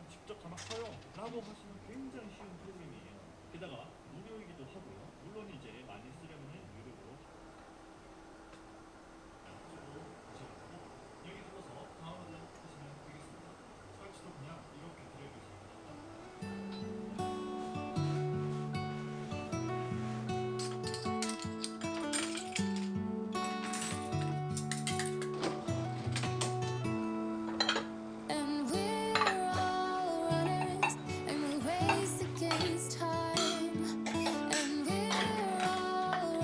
직접 자막쳐요 라고 하시면 굉장히 쉬운 프로그램이에요. 게다가 무료이기도 하고요. 물론 이제 많이 쓰려면 유료로 여기 들어서 다운로드 하시면 되겠습니다. 설치도 그냥 이렇게 되어 있습니다. And we're all runners, and we race against time. And we're all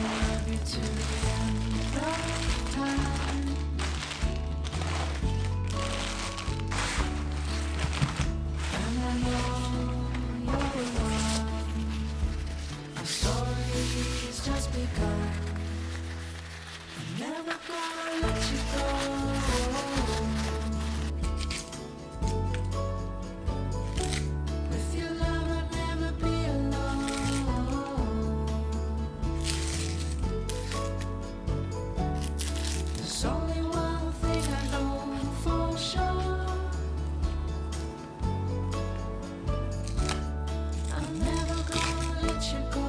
love you to the end of time. And I know you're the one. Our story's just begun. I'm never gonna let you go. With your love, I'll never be alone. There's only one thing I know for sure. I'm never gonna let you go.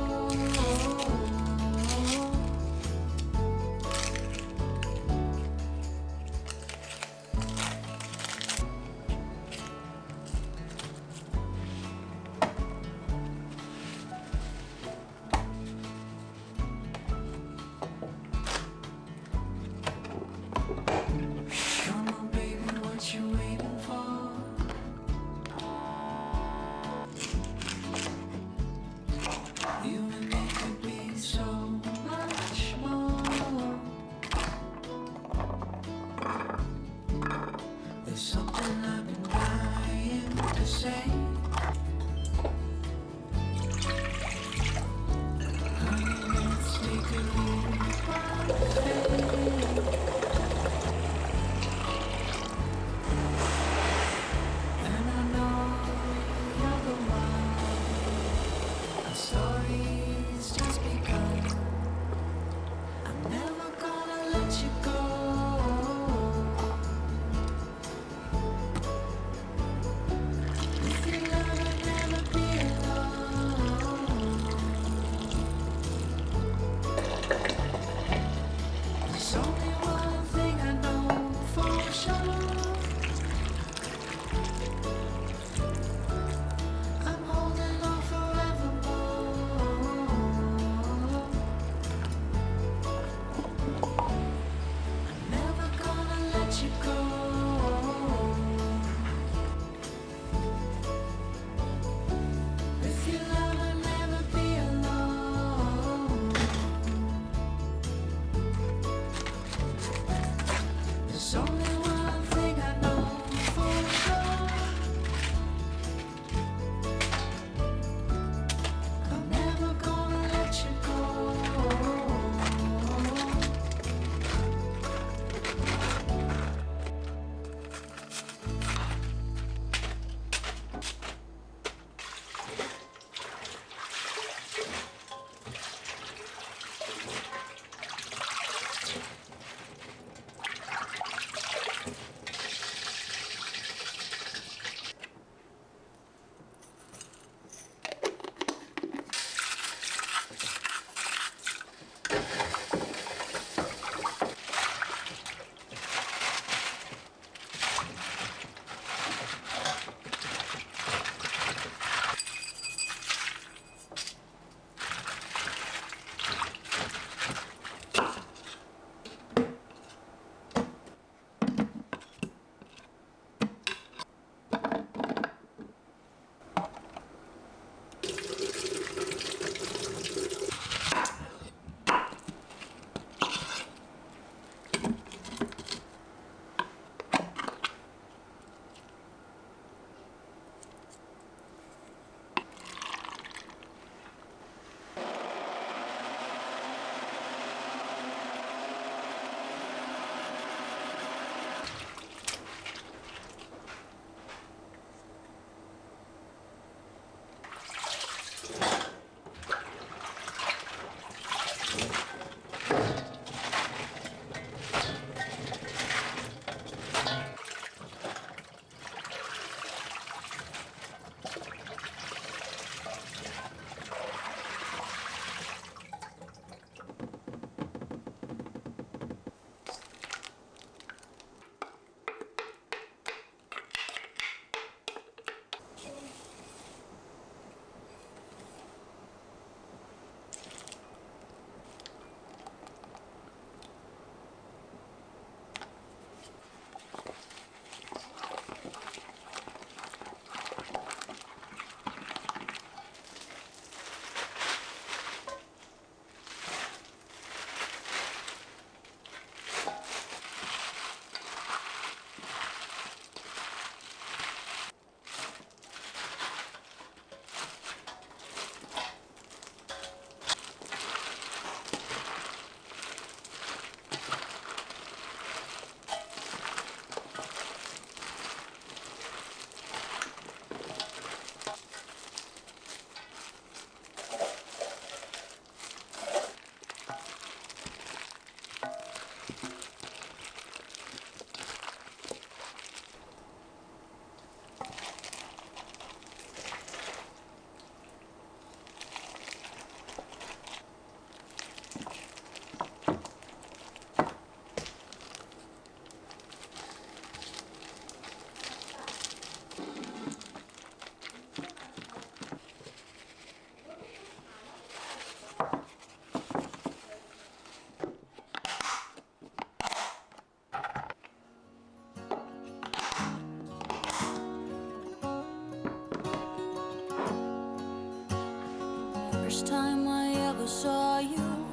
first time I ever saw you,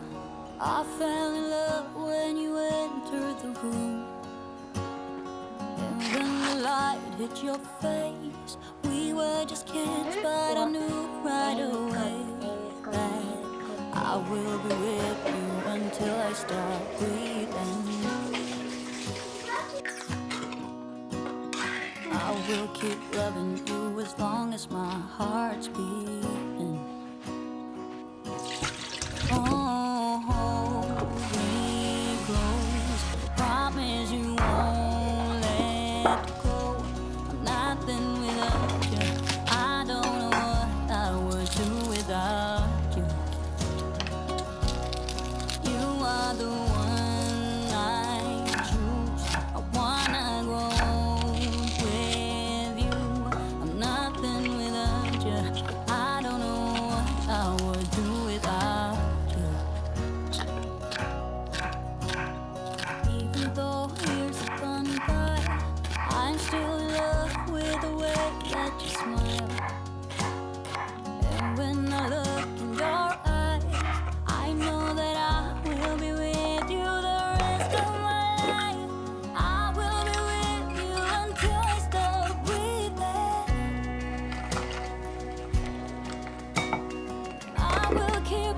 I fell in love when you entered the room. And when the light hit your face, we were just kids, but I knew right away that I will be with you until I stop breathing. I will keep loving you as long as my heart's beating. Oh, hold me close. Promise you won't let go. I'm nothing without you. I don't know what I would do without you. You are the one I choose. I wanna go with you. I'm nothing without you. I don't know what I would do without you. Even though years have gone by, I'm still in love with the way that you smile. And when I look in your eyes, I know that I will be with you the rest of my life. I will be with you until I stop breathing. I will keep